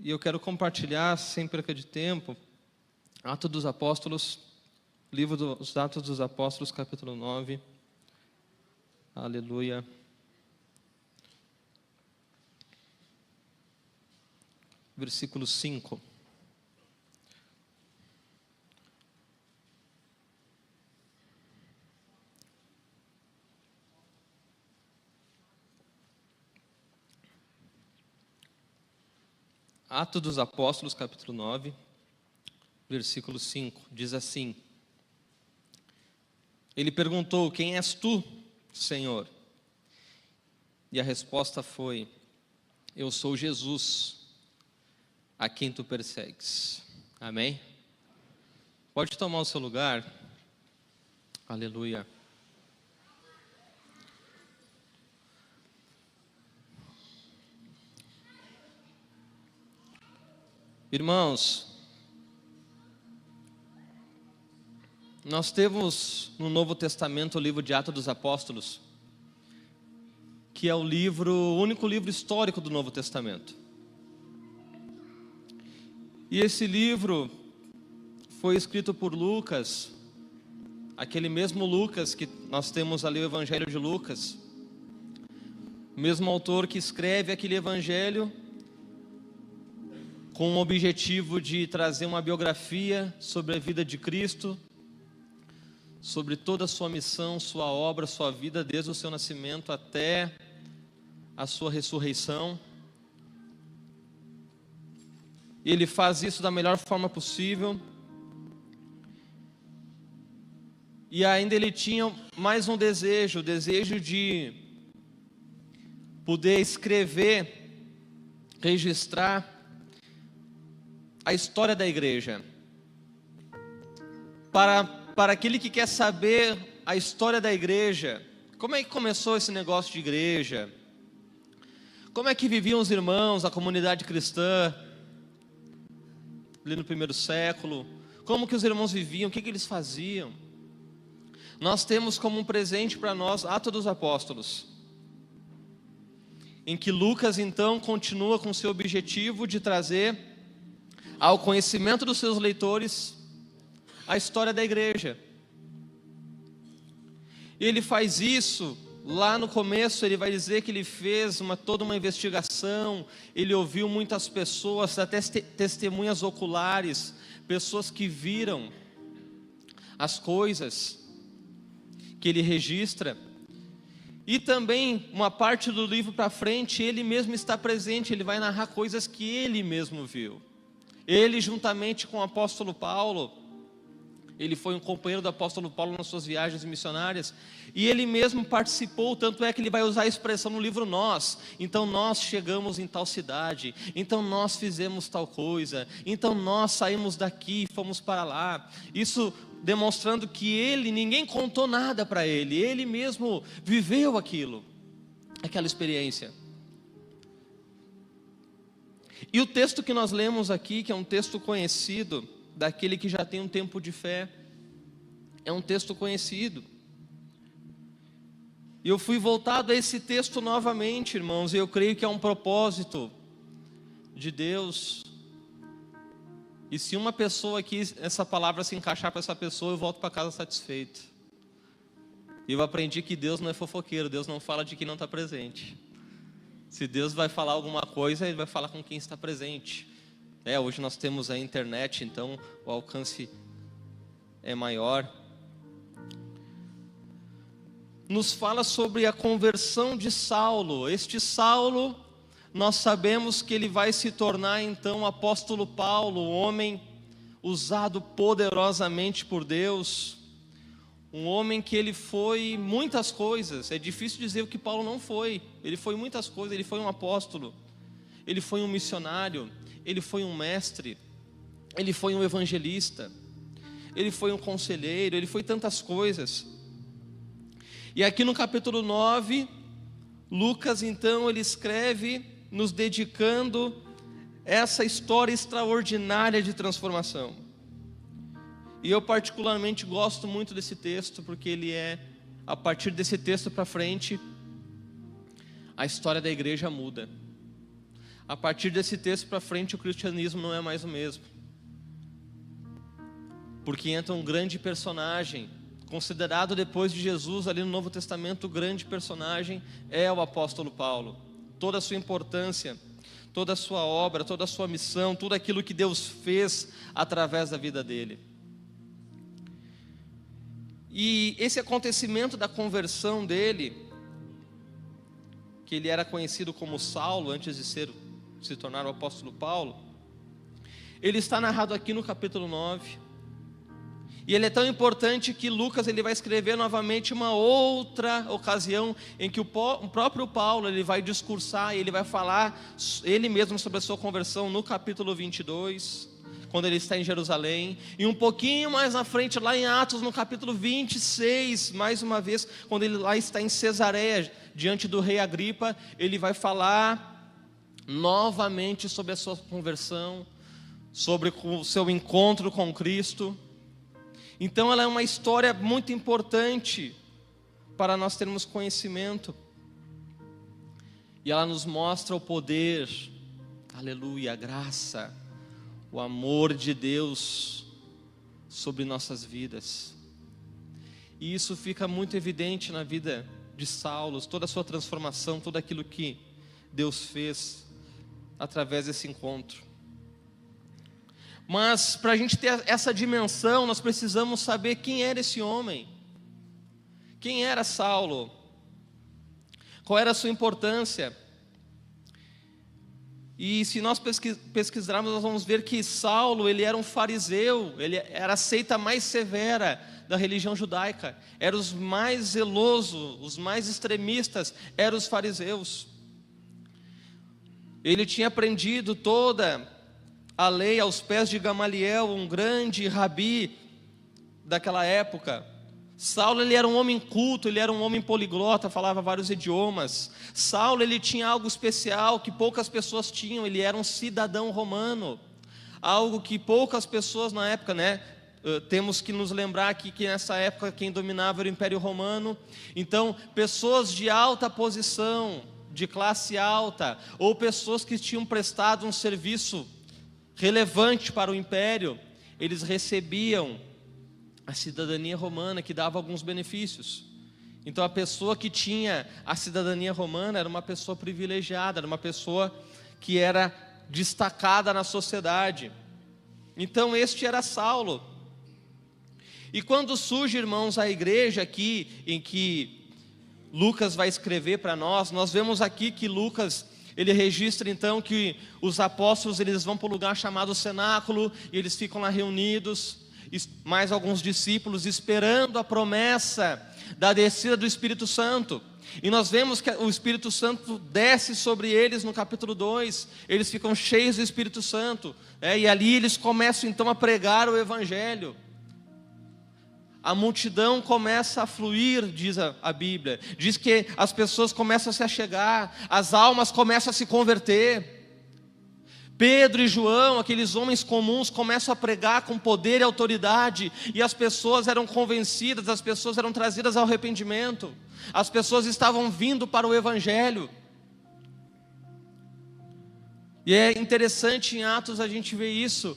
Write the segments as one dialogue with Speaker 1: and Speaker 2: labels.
Speaker 1: E eu quero compartilhar, sem perca de tempo, Atos dos Apóstolos, livro dos Atos dos Apóstolos, capítulo 9. Aleluia. Versículo 5. Atos dos Apóstolos, capítulo 9, versículo 5, diz assim: Ele perguntou: quem és tu, Senhor? E a resposta foi: eu sou Jesus, a quem tu persegues. Amém? Pode tomar o seu lugar. Aleluia. Irmãos, nós temos no Novo Testamento o livro de Atos dos Apóstolos, que é o único livro histórico do Novo Testamento. E esse livro foi escrito por Lucas, aquele mesmo Lucas que nós temos ali o Evangelho de Lucas, o mesmo autor que escreve aquele Evangelho com o objetivo de trazer uma biografia sobre a vida de Cristo, sobre toda a sua missão, sua obra, sua vida, desde o seu nascimento até a sua ressurreição. E ele faz isso da melhor forma possível. E ainda ele tinha mais um desejo, o desejo de poder escrever, registrar a história da igreja. Para aquele que quer saber a história da igreja, como é que começou esse negócio de igreja? Como é que viviam os irmãos, a comunidade cristã, ali no primeiro século? Como que os irmãos viviam? O que eles faziam? Nós temos como um presente para nós Atos dos Apóstolos, em que Lucas então continua com seu objetivo de trazer ao conhecimento dos seus leitores a história da igreja. E ele faz isso, lá no começo ele vai dizer que ele fez toda uma investigação, ele ouviu muitas pessoas, até testemunhas oculares, pessoas que viram as coisas que ele registra. E também, uma parte do livro para frente, ele mesmo está presente, ele vai narrar coisas que ele mesmo viu. Ele, juntamente com o apóstolo Paulo, ele foi um companheiro do apóstolo Paulo nas suas viagens missionárias, e ele mesmo participou, tanto é que ele vai usar a expressão no livro nós. Então nós chegamos em tal cidade, então nós fizemos tal coisa, então nós saímos daqui e fomos para lá. Isso demonstrando que ninguém contou nada para ele mesmo viveu aquela experiência. E o texto que nós lemos aqui, que é um texto conhecido, daquele que já tem um tempo de fé, é um texto conhecido. E eu fui voltado a esse texto novamente, irmãos, e eu creio que é um propósito de Deus. E se uma pessoa aqui, essa palavra se encaixar para essa pessoa, eu volto para casa satisfeito. E eu aprendi que Deus não é fofoqueiro, Deus não fala de quem não está presente. Se Deus vai falar alguma coisa, Ele vai falar com quem está presente. Hoje nós temos a internet, então o alcance é maior. Nos fala sobre a conversão de Saulo. Este Saulo, nós sabemos que ele vai se tornar então o apóstolo Paulo, um homem usado poderosamente por Deus. Um homem que ele foi muitas coisas. É difícil dizer o que Paulo não foi. Ele foi muitas coisas. Ele foi um apóstolo, ele foi um missionário, ele foi um mestre, ele foi um evangelista, ele foi um conselheiro, ele foi tantas coisas. E aqui no capítulo 9, Lucas então ele escreve nos dedicando essa história extraordinária de transformação. E eu particularmente gosto muito desse texto, porque ele a partir desse texto para frente, a história da igreja muda. A partir desse texto para frente, o cristianismo não é mais o mesmo. Porque entra um grande personagem, considerado depois de Jesus, ali no Novo Testamento, o grande personagem é o apóstolo Paulo. Toda a sua importância, toda a sua obra, toda a sua missão, tudo aquilo que Deus fez através da vida dele. E esse acontecimento da conversão dele, que ele era conhecido como Saulo, antes de se tornar o apóstolo Paulo, ele está narrado aqui no capítulo 9, e ele é tão importante que Lucas ele vai escrever novamente uma outra ocasião, em que o próprio Paulo ele vai discursar, e ele vai falar ele mesmo sobre a sua conversão no capítulo 22, quando ele está em Jerusalém, e um pouquinho mais na frente, lá em Atos, no capítulo 26, mais uma vez, quando ele lá está em Cesareia, diante do rei Agripa, ele vai falar novamente sobre a sua conversão, sobre o seu encontro com Cristo. Então ela é uma história muito importante para nós termos conhecimento, e ela nos mostra o poder, aleluia, a graça, o amor de Deus sobre nossas vidas. E isso fica muito evidente na vida de Saulo, toda a sua transformação, tudo aquilo que Deus fez através desse encontro. Mas para a gente ter essa dimensão, nós precisamos saber quem era esse homem. Quem era Saulo? Qual era a sua importância? E se nós pesquisarmos, nós vamos ver que Saulo, ele era um fariseu, ele era a seita mais severa da religião judaica, eram os mais zelosos, os mais extremistas, eram os fariseus. Ele tinha aprendido toda a lei aos pés de Gamaliel, um grande rabi daquela época. Saulo ele era um homem culto, ele era um homem poliglota, falava vários idiomas. Saulo ele tinha algo especial que poucas pessoas tinham, ele era um cidadão romano, algo que poucas pessoas na época, temos que nos lembrar aqui que nessa época quem dominava era o Império Romano. Então pessoas de alta posição, de classe alta, ou pessoas que tinham prestado um serviço relevante para o Império, eles recebiam a cidadania romana, que dava alguns benefícios. Então a pessoa que tinha a cidadania romana era uma pessoa privilegiada, era uma pessoa que era destacada na sociedade. Então este era Saulo. E quando surge, irmãos, a igreja aqui, em que Lucas vai escrever para nós, nós vemos aqui que Lucas, ele registra então que os apóstolos eles vão para um lugar chamado cenáculo, e eles ficam lá reunidos, mais alguns discípulos esperando a promessa da descida do Espírito Santo. E nós vemos que o Espírito Santo desce sobre eles no capítulo 2, eles ficam cheios do Espírito Santo, e ali eles começam então a pregar o Evangelho. A multidão começa a fluir, diz a Bíblia, diz que as pessoas começam a se achegar, as almas começam a se converter. Pedro e João, aqueles homens comuns, começam a pregar com poder e autoridade, e as pessoas eram convencidas, as pessoas eram trazidas ao arrependimento, as pessoas estavam vindo para o Evangelho. E é interessante em Atos a gente ver isso.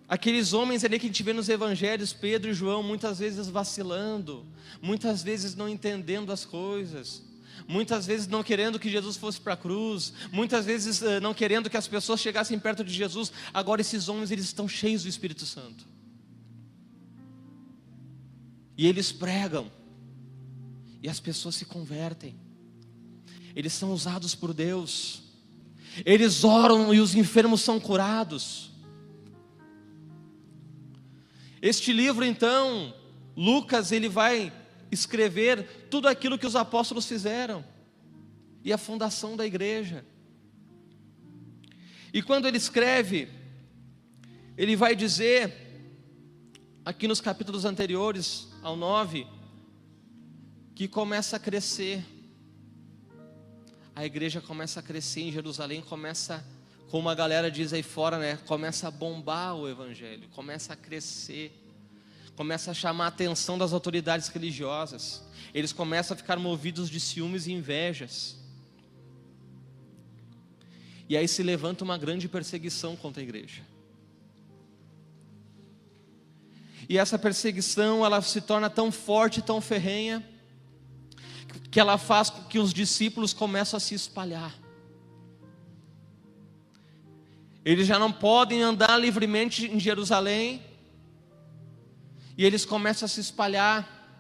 Speaker 1: Aqueles homens ali que a gente vê nos evangelhos, Pedro e João, muitas vezes vacilando, muitas vezes não entendendo as coisas, muitas vezes não querendo que Jesus fosse para a cruz, muitas vezes não querendo que as pessoas chegassem perto de Jesus. Agora esses homens eles estão cheios do Espírito Santo, e eles pregam, e as pessoas se convertem, eles são usados por Deus, eles oram e os enfermos são curados. Este livro então, Lucas ele vai escrever tudo aquilo que os apóstolos fizeram, e a fundação da igreja. E quando ele escreve, ele vai dizer, aqui nos capítulos anteriores ao 9, que começa a crescer, a igreja começa a crescer em Jerusalém, começa, como a galera diz aí fora, começa a bombar o Evangelho, começa a crescer, começa a chamar a atenção das autoridades religiosas, eles começam a ficar movidos de ciúmes e invejas. E aí se levanta uma grande perseguição contra a igreja. E essa perseguição, ela se torna tão forte, tão ferrenha, que ela faz com que os discípulos começam a se espalhar. Eles já não podem andar livremente em Jerusalém, e eles começam a se espalhar,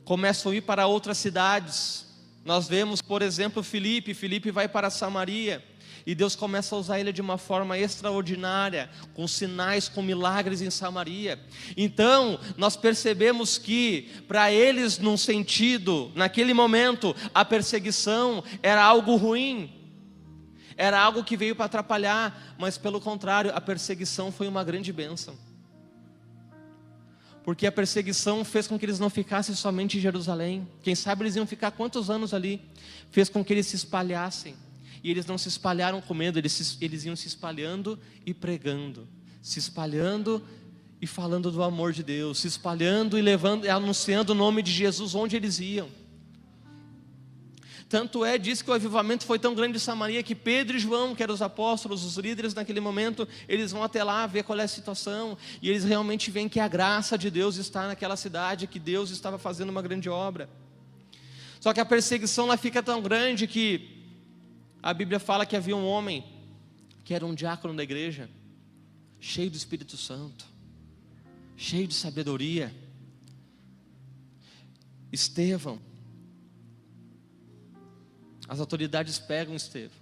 Speaker 1: começam a ir para outras cidades. Nós vemos, por exemplo, Filipe vai para Samaria, e Deus começa a usar ele de uma forma extraordinária, com sinais, com milagres em Samaria. Então, nós percebemos que, para eles, num sentido, naquele momento, a perseguição era algo ruim, era algo que veio para atrapalhar, mas pelo contrário, a perseguição foi uma grande bênção. Porque a perseguição fez com que eles não ficassem somente em Jerusalém. Quem sabe eles iam ficar quantos anos ali? Fez com que eles se espalhassem. E eles não se espalharam com medo, eles iam se espalhando e pregando, se espalhando e falando do amor de Deus, se espalhando e levando, anunciando o nome de Jesus onde eles iam. Tanto diz que o avivamento foi tão grande em Samaria que Pedro e João, que eram os apóstolos, os líderes naquele momento, eles vão até lá ver qual é a situação, e eles realmente veem que a graça de Deus está naquela cidade, que Deus estava fazendo uma grande obra. Só que a perseguição lá fica tão grande que a Bíblia fala que havia um homem que era um diácono da igreja, cheio do Espírito Santo, cheio de sabedoria, Estevão. As autoridades pegam Estevão,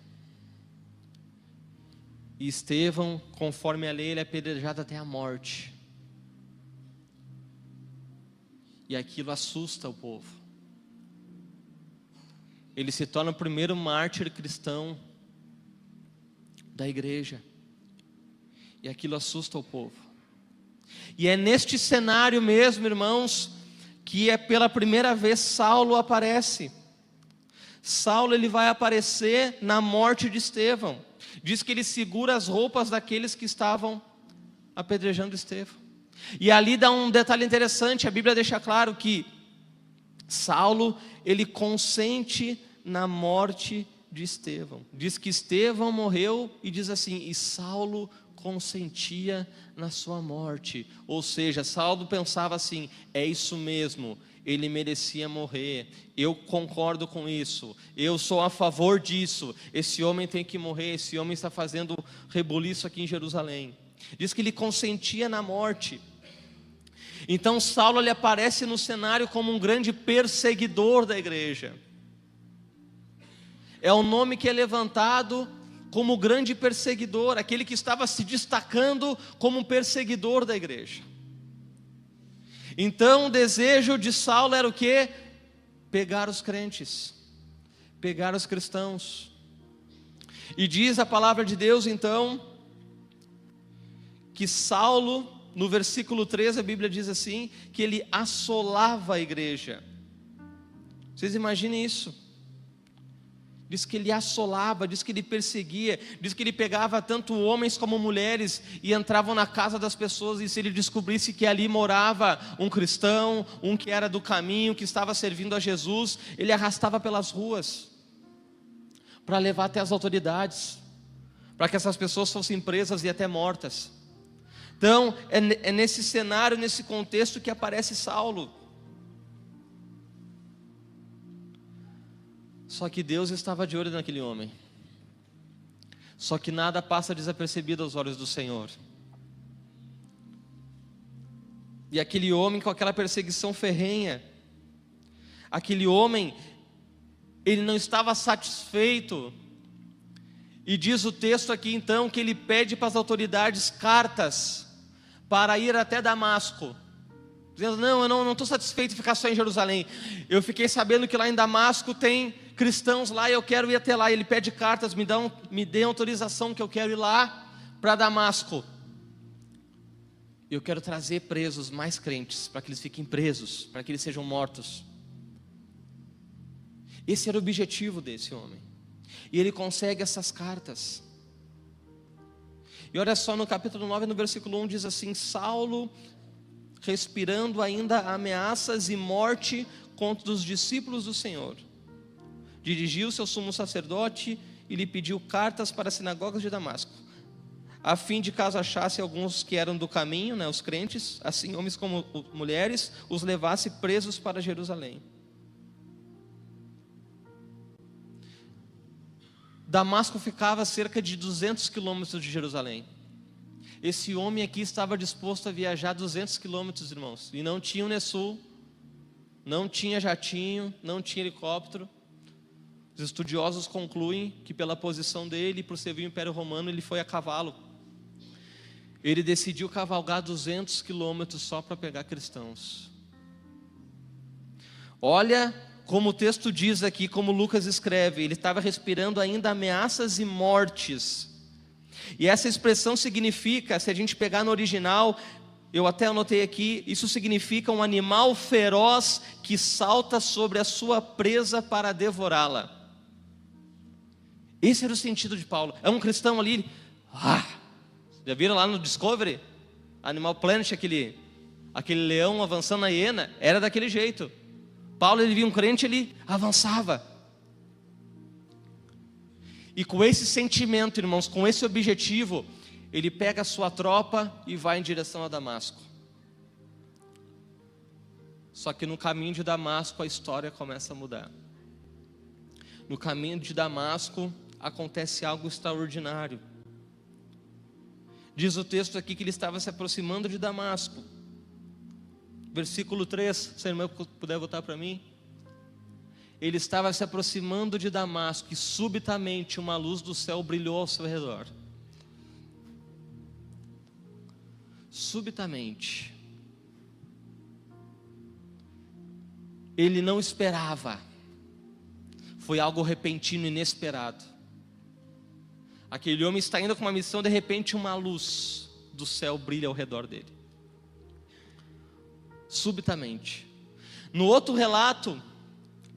Speaker 1: e Estevão, conforme a lei, ele é apedrejado até a morte. E aquilo assusta o povo. Ele se torna o primeiro mártir cristão da igreja. E aquilo assusta o povo. E é neste cenário mesmo, irmãos, que pela primeira vez Saulo aparece. Saulo, ele vai aparecer na morte de Estevão. Diz que ele segura as roupas daqueles que estavam apedrejando Estevão. E ali dá um detalhe interessante, a Bíblia deixa claro que Saulo, ele consente na morte de Estevão. Diz que Estevão morreu e diz assim, e Saulo consentia na sua morte. Ou seja, Saulo pensava assim, é isso mesmo, ele merecia morrer, eu concordo com isso, eu sou a favor disso, esse homem tem que morrer, esse homem está fazendo rebuliço aqui em Jerusalém. Diz que ele consentia na morte. Então Saulo, ele aparece no cenário como um grande perseguidor da igreja. É o nome que é levantado como grande perseguidor, aquele que estava se destacando como um perseguidor da igreja. Então o desejo de Saulo era o quê? Pegar os crentes, pegar os cristãos. E diz a palavra de Deus então, que Saulo, no versículo 13, a Bíblia diz assim, que ele assolava a igreja. Vocês imaginem isso. Diz que ele assolava, diz que ele perseguia, diz que ele pegava tanto homens como mulheres e entravam na casa das pessoas, e se ele descobrisse que ali morava um cristão, um que era do caminho, que estava servindo a Jesus, ele arrastava pelas ruas para levar até as autoridades, para que essas pessoas fossem presas e até mortas. Então é nesse cenário, nesse contexto que aparece Saulo. Só que Deus estava de olho naquele homem. Só que nada passa desapercebido aos olhos do Senhor. E aquele homem com aquela perseguição ferrenha, aquele homem, ele não estava satisfeito. E diz o texto aqui então que ele pede para as autoridades cartas para ir até Damasco, dizendo, não, eu não estou satisfeito em ficar só em Jerusalém. Eu fiquei sabendo que lá em Damasco tem cristãos lá e eu quero ir até lá. Ele pede cartas, me dê autorização que eu quero ir lá para Damasco. Eu quero trazer presos mais crentes, para que eles fiquem presos, para que eles sejam mortos. Esse era o objetivo desse homem. E ele consegue essas cartas. E olha só, no capítulo 9, no versículo 1, diz assim, Saulo, respirando ainda ameaças e morte contra os discípulos do Senhor, dirigiu-se ao sumo sacerdote e lhe pediu cartas para as sinagogas de Damasco, a fim de caso achasse alguns que eram do caminho, os crentes, assim homens como mulheres, os levasse presos para Jerusalém. Damasco ficava a cerca de 200 quilômetros de Jerusalém. Esse homem aqui estava disposto a viajar 200 quilômetros, irmãos, e não tinha Unesul, não tinha jatinho, não tinha helicóptero. Os estudiosos concluem que pela posição dele, por servir o Império Romano, ele foi a cavalo. Ele decidiu cavalgar 200 quilômetros só para pegar cristãos. Olha como o texto diz aqui, como Lucas escreve, ele estava respirando ainda ameaças e mortes. E essa expressão significa, se a gente pegar no original, eu até anotei aqui, isso significa um animal feroz que salta sobre a sua presa para devorá-la. Esse era o sentido de Paulo. É um cristão ali, já viram lá no Discovery? Animal Planet, aquele leão avançando na hiena, era daquele jeito. Paulo, ele via um crente, ele avançava. E com esse sentimento, irmãos, com esse objetivo, ele pega a sua tropa e vai em direção a Damasco. Só que no caminho de Damasco a história começa a mudar. No caminho de Damasco acontece algo extraordinário. Diz o texto aqui que ele estava se aproximando de Damasco. Versículo 3, se a irmã puder voltar para mim. Ele estava se aproximando de Damasco e subitamente uma luz do céu brilhou ao seu redor. Subitamente. Ele não esperava. Foi algo repentino, inesperado. Aquele homem está indo com uma missão, de repente uma luz do céu brilha ao redor dele. Subitamente. No outro relato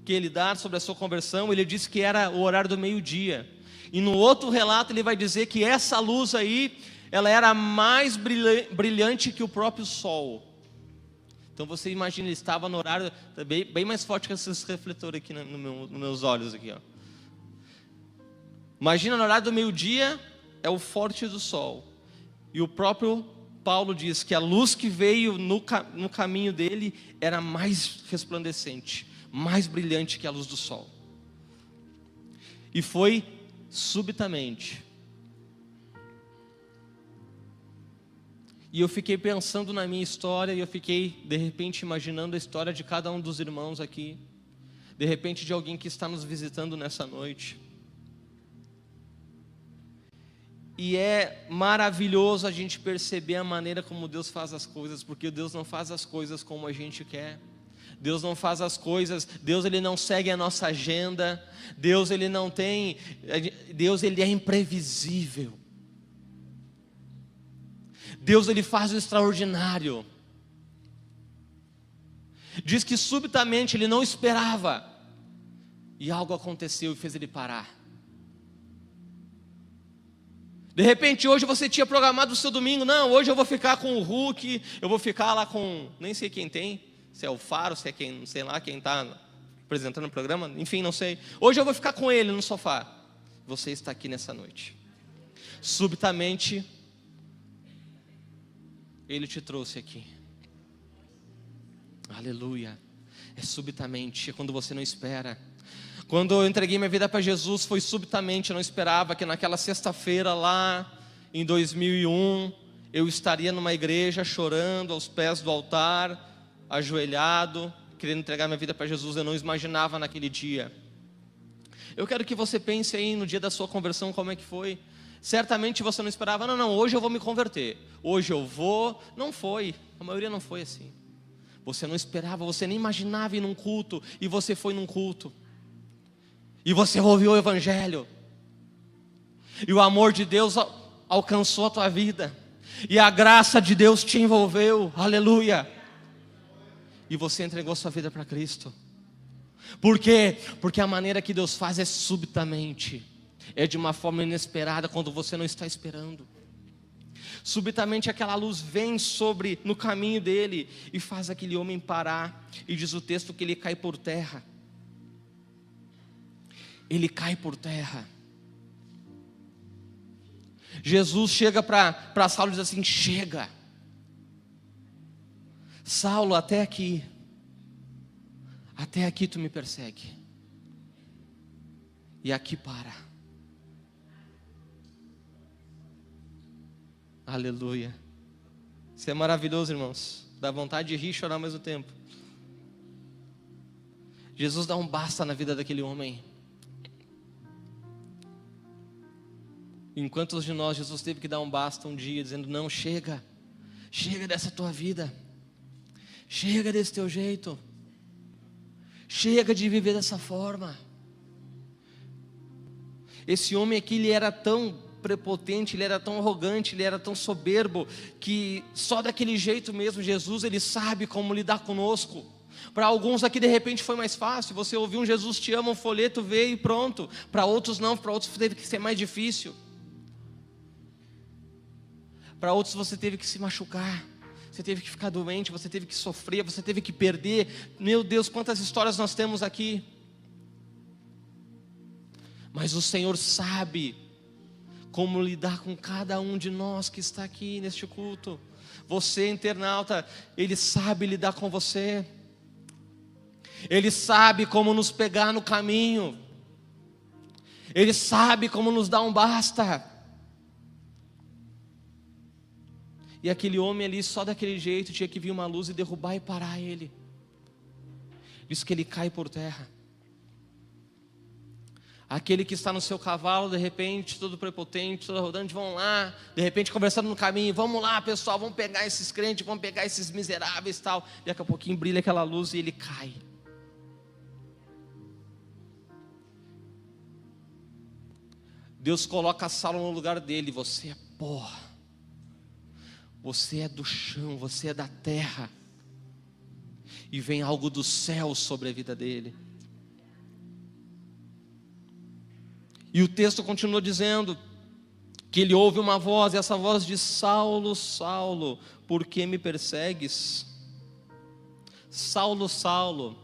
Speaker 1: que ele dá sobre a sua conversão, ele diz que era o horário do meio-dia. E no outro relato ele vai dizer que essa luz aí, ela era mais brilhante que o próprio sol. Então você imagina, ele estava no horário bem mais forte que esses refletores aqui nos meus olhos aqui, ó. Imagina, no horário do meio-dia é o forte do sol. E o próprio Paulo diz que a luz que veio no caminho dele era mais resplandecente, mais brilhante que a luz do sol. E foi subitamente. E eu fiquei pensando na minha história, e eu fiquei de repente imaginando a história de cada um dos irmãos aqui, de repente de alguém que está nos visitando nessa noite. E é maravilhoso a gente perceber a maneira como Deus faz as coisas, porque Deus não faz as coisas como a gente quer. Deus não faz as coisas, Deus ele não segue a nossa agenda, Deus ele não tem, Deus ele é imprevisível. Deus ele faz o extraordinário. Diz que subitamente ele não esperava, e algo aconteceu e fez ele parar. De repente hoje você tinha programado o seu domingo, não, hoje eu vou ficar com o Hulk, eu vou ficar lá com, nem sei quem tem, se é o Faro, se é quem, sei lá, quem está apresentando o programa, enfim, não sei. Hoje eu vou ficar com ele no sofá. Você está aqui nessa noite. Subitamente, Ele te trouxe aqui. Aleluia. É subitamente, é quando você não espera. Quando eu entreguei minha vida para Jesus, foi subitamente, eu não esperava que naquela sexta-feira lá, em 2001, eu estaria numa igreja chorando aos pés do altar, ajoelhado, querendo entregar minha vida para Jesus. Eu não imaginava naquele dia. Eu quero que você pense aí no dia da sua conversão, como é que foi. Certamente você não esperava, não, hoje eu vou me converter, hoje eu vou. Não foi, a maioria não foi assim. Você não esperava, você nem imaginava ir num culto, e você foi num culto, e você ouviu o Evangelho, e o amor de Deus alcançou a tua vida, e a graça de Deus te envolveu, aleluia, e você entregou sua vida para Cristo. Por quê? Porque a maneira que Deus faz é subitamente, é de uma forma inesperada, quando você não está esperando. Subitamente aquela luz vem no caminho dele e faz aquele homem parar, e diz o texto que ele cai por terra. Ele cai por terra. Jesus chega para Saulo e diz assim: chega, Saulo, até aqui tu me persegue, e aqui para. Aleluia. Isso é maravilhoso, irmãos. Dá vontade de rir e chorar ao mesmo tempo. Jesus dá um basta na vida daquele homem. Em quantos de nós Jesus teve que dar um basta um dia, dizendo: não, chega dessa tua vida, chega desse teu jeito, chega de viver dessa forma. Esse homem aqui, ele era tão prepotente, ele era tão arrogante, ele era tão soberbo, que só daquele jeito mesmo Jesus, ele sabe como lidar conosco. Para alguns aqui de repente foi mais fácil, você ouviu um Jesus te ama, um folheto veio e pronto. Para outros não, para outros teve que ser mais difícil. Para outros você teve que se machucar, você teve que ficar doente, você teve que sofrer, você teve que perder. Meu Deus, quantas histórias nós temos aqui. Mas o Senhor sabe como lidar com cada um de nós que está aqui neste culto. Você, internauta, Ele sabe lidar com você. Ele sabe como nos pegar no caminho. Ele sabe como nos dar um basta. E aquele homem ali, só daquele jeito, tinha que vir uma luz e derrubar e parar ele. Diz que ele cai por terra. Aquele que está no seu cavalo, de repente, todo prepotente, todo arrogante, vão lá, de repente conversando no caminho: vamos lá pessoal, vamos pegar esses crentes, vamos pegar esses miseráveis e tal. E daqui a pouquinho brilha aquela luz e ele cai. Deus coloca Saulo no lugar dele: você é pó, você é do chão, você é da terra. E vem algo do céu sobre a vida dele. E o texto continua dizendo que ele ouve uma voz, e essa voz diz: Saulo, Saulo, por que me persegues? Saulo, Saulo.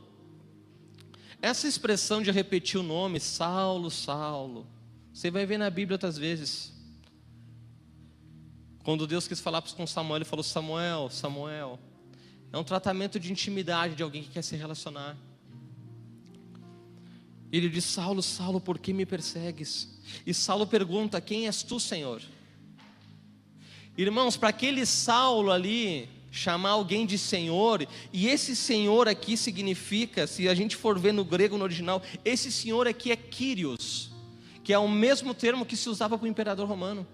Speaker 1: Essa expressão de repetir o nome, Saulo, Saulo, você vai ver na Bíblia outras vezes. Quando Deus quis falar com Samuel, Ele falou: Samuel, Samuel. É um tratamento de intimidade de alguém que quer se relacionar. Ele diz: Saulo, Saulo, por que me persegues? E Saulo pergunta: quem és tu, Senhor? Irmãos, para aquele Saulo ali chamar alguém de Senhor, e esse Senhor aqui significa, se a gente for ver no grego, no original, esse Senhor aqui é Kyrios, que é o mesmo termo que se usava para o imperador romano.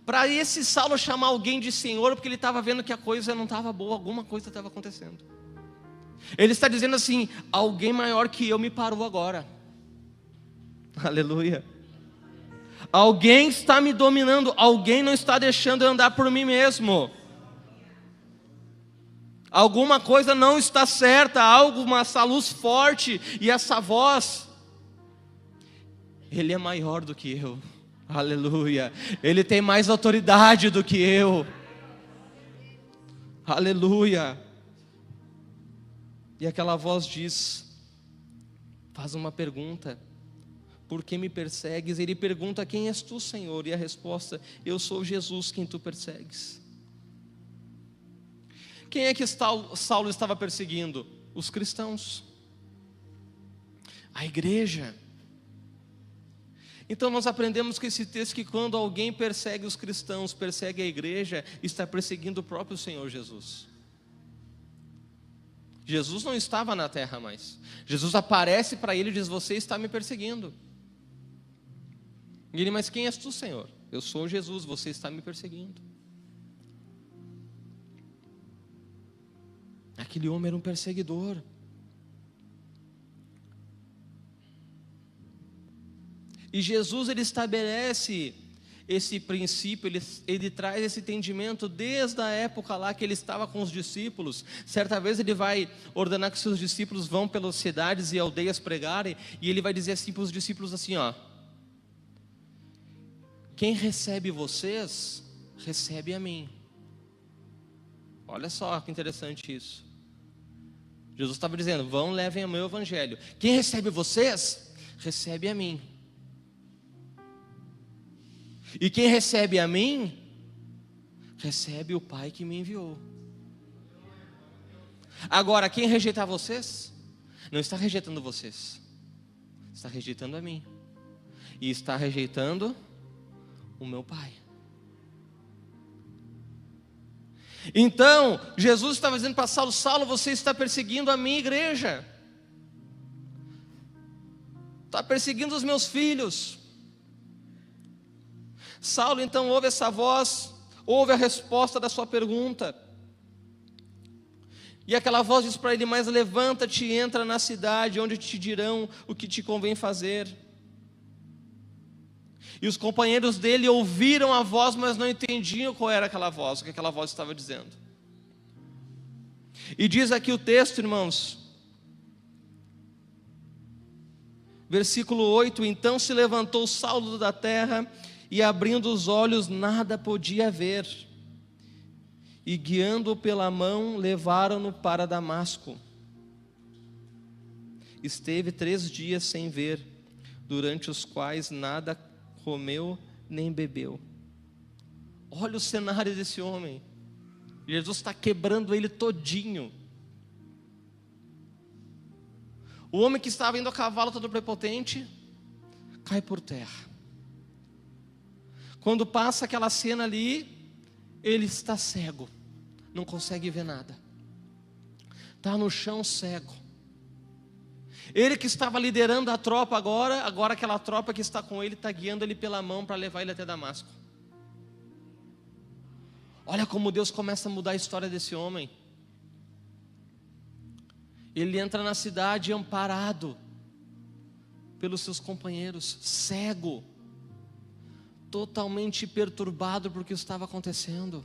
Speaker 1: Para esse Saulo chamar alguém de Senhor, porque ele estava vendo que a coisa não estava boa, alguma coisa estava acontecendo. Ele está dizendo assim: alguém maior que eu me parou agora. Aleluia. Alguém está me dominando, alguém não está deixando eu andar por mim mesmo. Alguma coisa não está certa, essa luz forte, e essa voz, Ele é maior do que eu. Aleluia. Ele tem mais autoridade do que eu. Aleluia. E aquela voz diz, faz uma pergunta: por que me persegues? Ele pergunta: quem és tu, Senhor? E a resposta: eu sou Jesus, quem tu persegues. Quem é que Saulo estava perseguindo? Os cristãos, a igreja. Então nós aprendemos com esse texto que quando alguém persegue os cristãos, persegue a igreja, está perseguindo o próprio Senhor Jesus. Jesus não estava na terra mais. Jesus aparece para ele e diz: você está me perseguindo. E ele: mas quem és tu, Senhor? Eu sou Jesus, você está me perseguindo. Aquele homem era um perseguidor. E Jesus, ele estabelece esse princípio, ele traz esse entendimento desde a época lá que ele estava com os discípulos. Certa vez ele vai ordenar que seus discípulos vão pelas cidades e aldeias pregarem, e ele vai dizer assim para os discípulos assim: ó, quem recebe vocês, recebe a mim. Olha só que interessante isso. Jesus estava dizendo: vão, levem o meu evangelho. Quem recebe vocês, recebe a mim. E quem recebe a mim, recebe o Pai que me enviou. Agora, quem rejeitar vocês, não está rejeitando vocês, está rejeitando a mim. E está rejeitando o meu Pai. Então, Jesus estava dizendo para Saulo: Saulo, você está perseguindo a minha igreja, está perseguindo os meus filhos. Saulo então ouve essa voz, ouve a resposta da sua pergunta. E aquela voz diz para ele: mas levanta-te e entra na cidade, onde te dirão o que te convém fazer. E os companheiros dele ouviram a voz, mas não entendiam qual era aquela voz, o que aquela voz estava dizendo. E diz aqui o texto, irmãos, versículo 8: então se levantou Saulo da terra, e abrindo os olhos nada podia ver. E guiando-o pela mão, levaram-no para Damasco. Esteve 3 dias sem ver, durante os quais nada comeu nem bebeu. Olha o cenário desse homem. Jesus está quebrando ele todinho. O homem que estava indo a cavalo todo prepotente cai por terra. Quando passa aquela cena ali, ele está cego, não consegue ver nada, está no chão cego. Ele que estava liderando a tropa agora aquela tropa que está com ele está guiando ele pela mão para levar ele até Damasco. Olha como Deus começa a mudar a história desse homem. Ele entra na cidade amparado pelos seus companheiros, cego, totalmente perturbado por que estava acontecendo.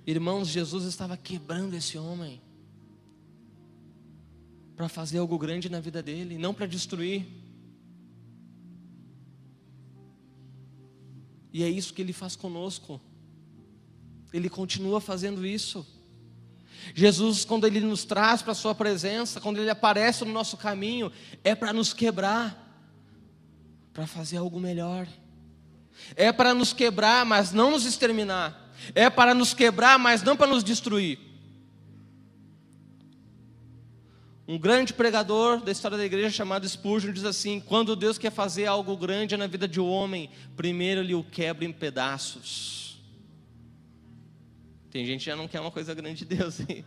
Speaker 1: Irmãos, Jesus estava quebrando esse homem para fazer algo grande na vida dele, não para destruir. E é isso que Ele faz conosco. Ele continua fazendo isso. Jesus, quando Ele nos traz para a sua presença, quando Ele aparece no nosso caminho, é para nos quebrar, para fazer algo melhor. É para nos quebrar, mas não nos exterminar. É para nos quebrar, mas não para nos destruir. Um grande pregador da história da igreja chamado Spurgeon diz assim: quando Deus quer fazer algo grande na vida de um homem, primeiro Ele o quebra em pedaços. Tem gente que já não quer uma coisa grande de Deus, hein?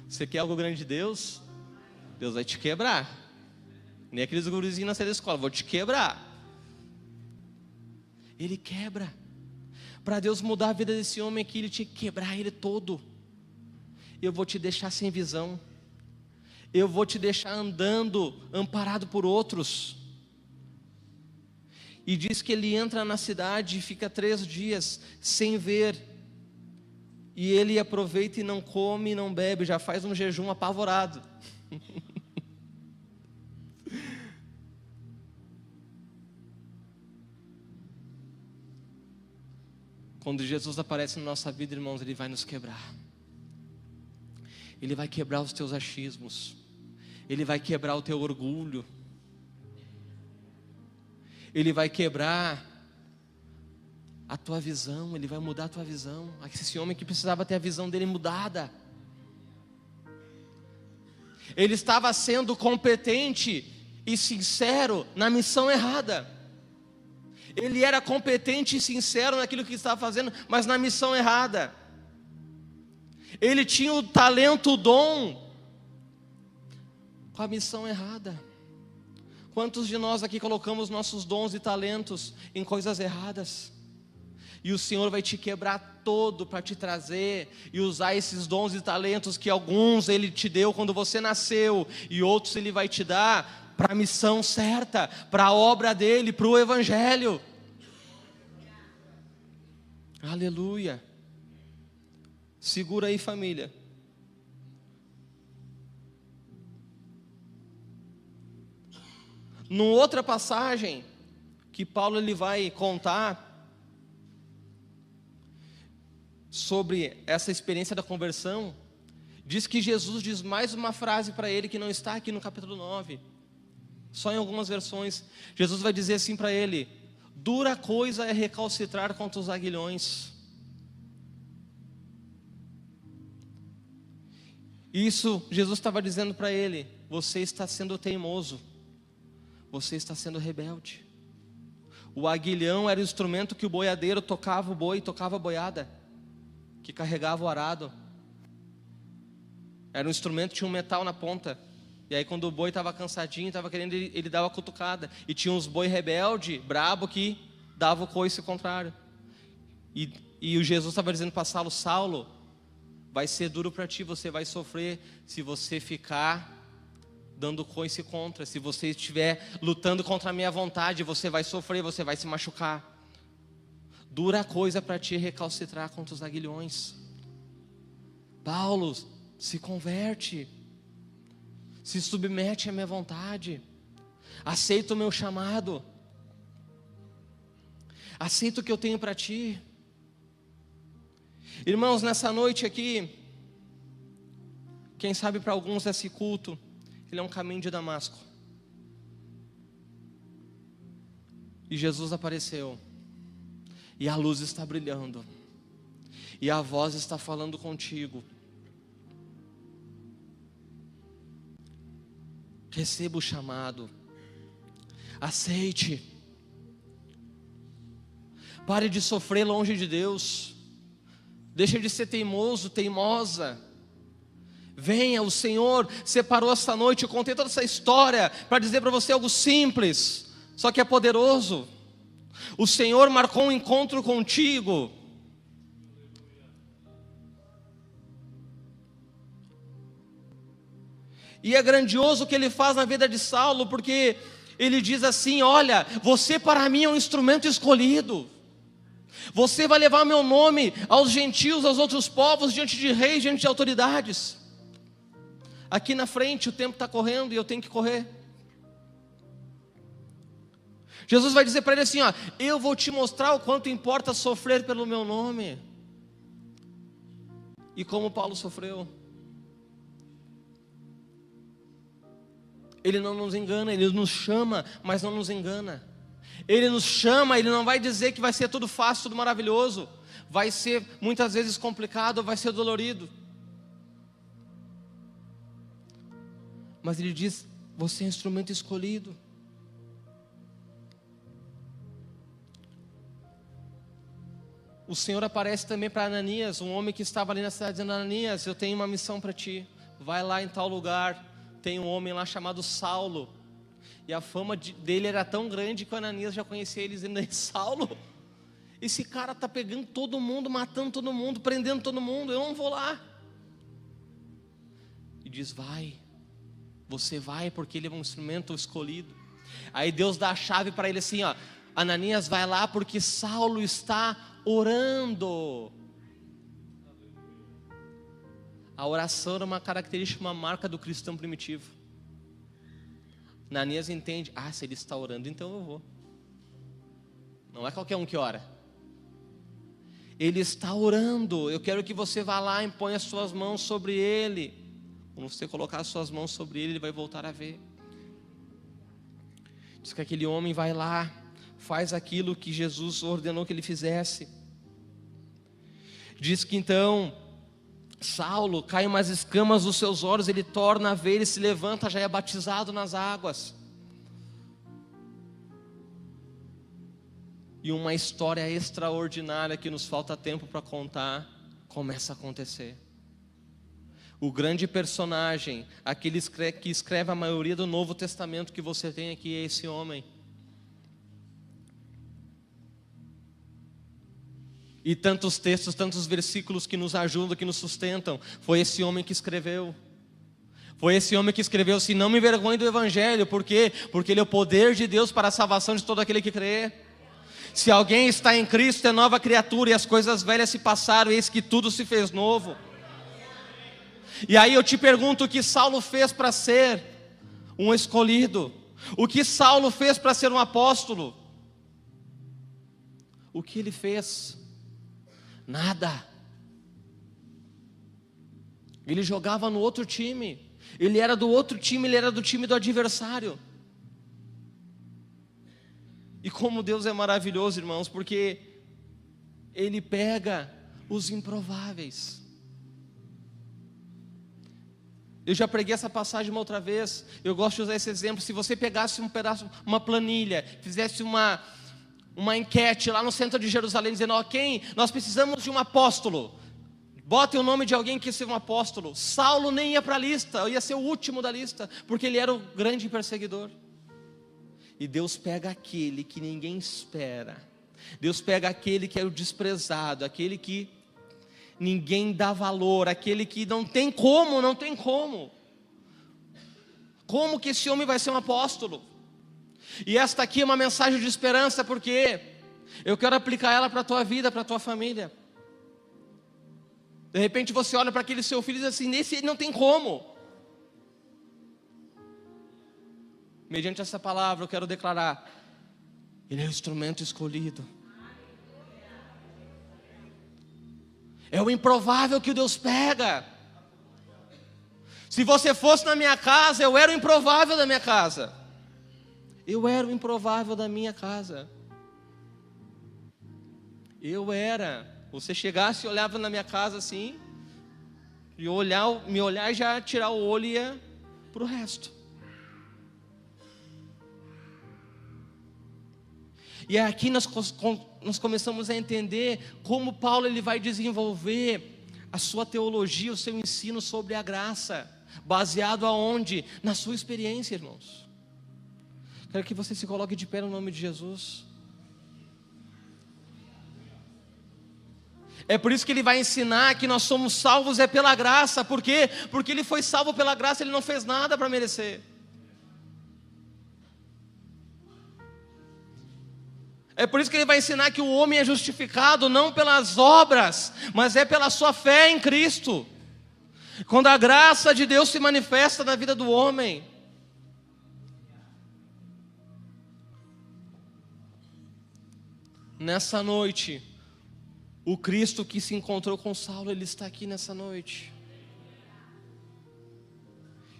Speaker 1: Você quer algo grande de Deus? Deus vai te quebrar. Nem aqueles gurizinhos na saída da escola: vou te quebrar. Ele quebra. Para Deus mudar a vida desse homem aqui, Ele tinha que quebrar ele todo. Eu vou te deixar sem visão. Eu vou te deixar andando, amparado por outros. E diz que ele entra na cidade e fica 3 dias sem ver. E ele aproveita e não come e não bebe, já faz um jejum apavorado. Quando Jesus aparece na nossa vida, irmãos, Ele vai nos quebrar. Ele vai quebrar os teus achismos. Ele vai quebrar o teu orgulho. Ele vai quebrar a tua visão. Ele vai mudar a tua visão. Esse homem que precisava ter a visão dele mudada. Ele estava sendo competente e sincero na missão errada. Ele era competente e sincero naquilo que estava fazendo, mas na missão errada. Ele tinha o talento, o dom, com a missão errada. Quantos de nós aqui colocamos nossos dons e talentos em coisas erradas? E o Senhor vai te quebrar todo para te trazer e usar esses dons e talentos que alguns Ele te deu quando você nasceu, e outros Ele vai te dar para a missão certa, para a obra dEle, para o Evangelho. Aleluia. Segura aí, família. Numa outra passagem que Paulo ele vai contar sobre essa experiência da conversão, diz que Jesus diz mais uma frase para ele que não está aqui no capítulo 9. Só em algumas versões. Jesus vai dizer assim para ele: dura coisa é recalcitrar contra os aguilhões. Isso Jesus estava dizendo para ele: você está sendo teimoso, você está sendo rebelde. O aguilhão era o instrumento que o boiadeiro tocava o boi, tocava a boiada, que carregava o arado. Era um instrumento, tinha um metal na ponta. E aí quando o boi estava cansadinho, estava querendo, ele dava cutucada. E tinha uns boi rebelde, brabo, que dava o coice contrário. E o Jesus estava dizendo para Saulo: Saulo, vai ser duro para ti, você vai sofrer se você ficar dando coice contra. Se você estiver lutando contra a minha vontade, você vai sofrer, você vai se machucar. Dura coisa para ti recalcitrar contra os aguilhões. Paulo, se converte, se submete à minha vontade, aceita o meu chamado, aceita o que eu tenho para ti. Irmãos, nessa noite aqui, quem sabe para alguns esse culto, ele é um caminho de Damasco. E Jesus apareceu, e a luz está brilhando, e a voz está falando contigo. Receba o chamado, aceite, pare de sofrer longe de Deus, deixe de ser teimoso, teimosa. Venha, o Senhor separou esta noite. Eu contei toda essa história para dizer para você algo simples, só que é poderoso. O Senhor marcou um encontro contigo. E é grandioso o que Ele faz na vida de Saulo, porque Ele diz assim: olha, você para mim é um instrumento escolhido. Você vai levar meu nome aos gentios, aos outros povos, diante de reis, diante de autoridades. Aqui na frente o tempo está correndo e eu tenho que correr. Jesus vai dizer para ele assim: ó, eu vou te mostrar o quanto importa sofrer pelo meu nome. E como Paulo sofreu. Ele não nos engana, Ele nos chama, mas não nos engana. Ele nos chama, Ele não vai dizer que vai ser tudo fácil, tudo maravilhoso. Vai ser muitas vezes complicado, vai ser dolorido. Mas Ele diz: você é instrumento escolhido. O Senhor aparece também para Ananias, um homem que estava ali na cidade, dizendo: Ananias, eu tenho uma missão para ti. Vai lá em tal lugar, tem um homem lá chamado Saulo. E a fama dele era tão grande que o Ananias já conhecia ele, dizendo: Saulo, esse cara está pegando todo mundo, matando todo mundo, prendendo todo mundo, eu não vou lá. E diz: vai, você vai, porque ele é um instrumento escolhido. Aí Deus dá a chave para ele assim: ó, Ananias, vai lá porque Saulo está orando. A oração era uma característica, uma marca do cristão primitivo. Ananias entende: ah, se ele está orando, então eu vou. Não é qualquer um que ora. Ele está orando. Eu quero que você vá lá e ponha as suas mãos sobre ele. Quando você colocar as suas mãos sobre ele, ele vai voltar a ver. Diz que aquele homem vai lá, faz aquilo que Jesus ordenou que ele fizesse. Diz que então Saulo, cai umas escamas dos seus olhos, ele torna a ver, ele se levanta, já é batizado nas águas. E uma história extraordinária que nos falta tempo para contar, começa a acontecer. O grande personagem, aquele que escreve a maioria do Novo Testamento que você tem aqui, é esse homem. E tantos textos, tantos versículos que nos ajudam, que nos sustentam. Foi esse homem que escreveu. Foi esse homem que escreveu assim: não me envergonhe do Evangelho. Por quê? Porque ele é o poder de Deus para a salvação de todo aquele que crê. Se alguém está em Cristo, é nova criatura, e as coisas velhas se passaram, eis que tudo se fez novo. E aí eu te pergunto: o que Saulo fez para ser um escolhido? O que Saulo fez para ser um apóstolo? O que ele fez? Nada. Ele jogava no outro time. Ele era do outro time, ele era do time do adversário. E como Deus é maravilhoso, irmãos, porque Ele pega os improváveis. Eu já preguei essa passagem uma outra vez. Eu gosto de usar esse exemplo. Se você pegasse um pedaço, uma planilha, fizesse uma enquete lá no centro de Jerusalém, dizendo: ó, quem? Nós precisamos de um apóstolo. Botem o nome de alguém que ia ser um apóstolo. Saulo nem ia para a lista, ia ser o último da lista, porque ele era o grande perseguidor. E Deus pega aquele que ninguém espera. Deus pega aquele que é o desprezado, aquele que ninguém dá valor, aquele que não tem como. Como que esse homem vai ser um apóstolo? E esta aqui é uma mensagem de esperança, porque eu quero aplicar ela para a tua vida, para a tua família. De repente você olha para aquele seu filho e diz assim: nesse não tem como. Mediante essa palavra eu quero declarar: ele é o instrumento escolhido. É o improvável que Deus pega. Se você fosse na minha casa, eu era o improvável da minha casa. Eu era o improvável da minha casa. Eu era. Você chegasse e olhava na minha casa assim, e me olhar e já tirar o olho e ia para o resto. E aqui nós começamos a entender como Paulo ele vai desenvolver a sua teologia, o seu ensino sobre a graça, baseado aonde? Na sua experiência, irmãos. Quero que você se coloque de pé no nome de Jesus. É por isso que ele vai ensinar que nós somos salvos é pela graça. Por quê? Porque ele foi salvo pela graça, ele não fez nada para merecer. É por isso que ele vai ensinar que o homem é justificado não pelas obras, mas é pela sua fé em Cristo. Quando a graça de Deus se manifesta na vida do homem. Nessa noite, o Cristo que se encontrou com Saulo, ele está aqui nessa noite.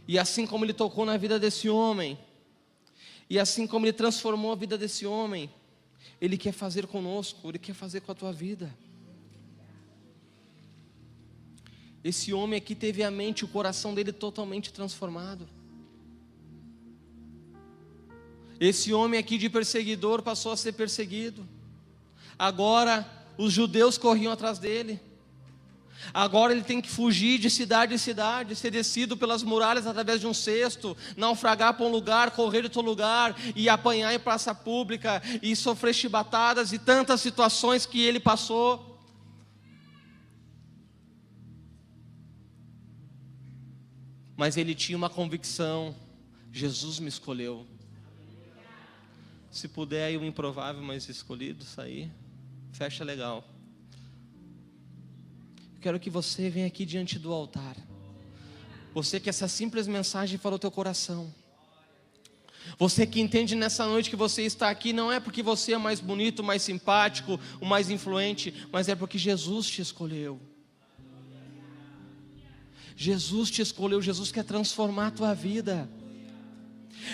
Speaker 1: E assim como ele tocou na vida desse homem, e assim como ele transformou a vida desse homem, ele quer fazer conosco, ele quer fazer com a tua vida. Esse homem aqui teve a mente, o coração dele totalmente transformado. Esse homem aqui de perseguidor passou a ser perseguido. Agora os judeus corriam atrás dele. Agora ele tem que fugir de cidade em cidade, ser descido pelas muralhas através de um cesto, naufragar para um lugar, correr de outro lugar, e apanhar em praça pública, e sofrer chibatadas, e tantas situações que ele passou. Mas ele tinha uma convicção: Jesus me escolheu. Se puder aí um improvável, mas escolhido sair, fecha legal. Quero que você venha aqui diante do altar. Você que essa simples mensagem falou teu coração. Você que entende nessa noite que você está aqui não é porque você é mais bonito, mais simpático, o mais influente, mas é porque Jesus te escolheu. Jesus te escolheu, Jesus quer transformar a tua vida.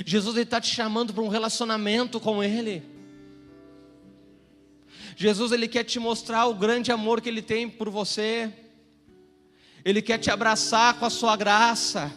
Speaker 1: Jesus está te chamando para um relacionamento com Ele. Jesus ele quer te mostrar o grande amor que Ele tem por você. Ele quer te abraçar com a sua graça.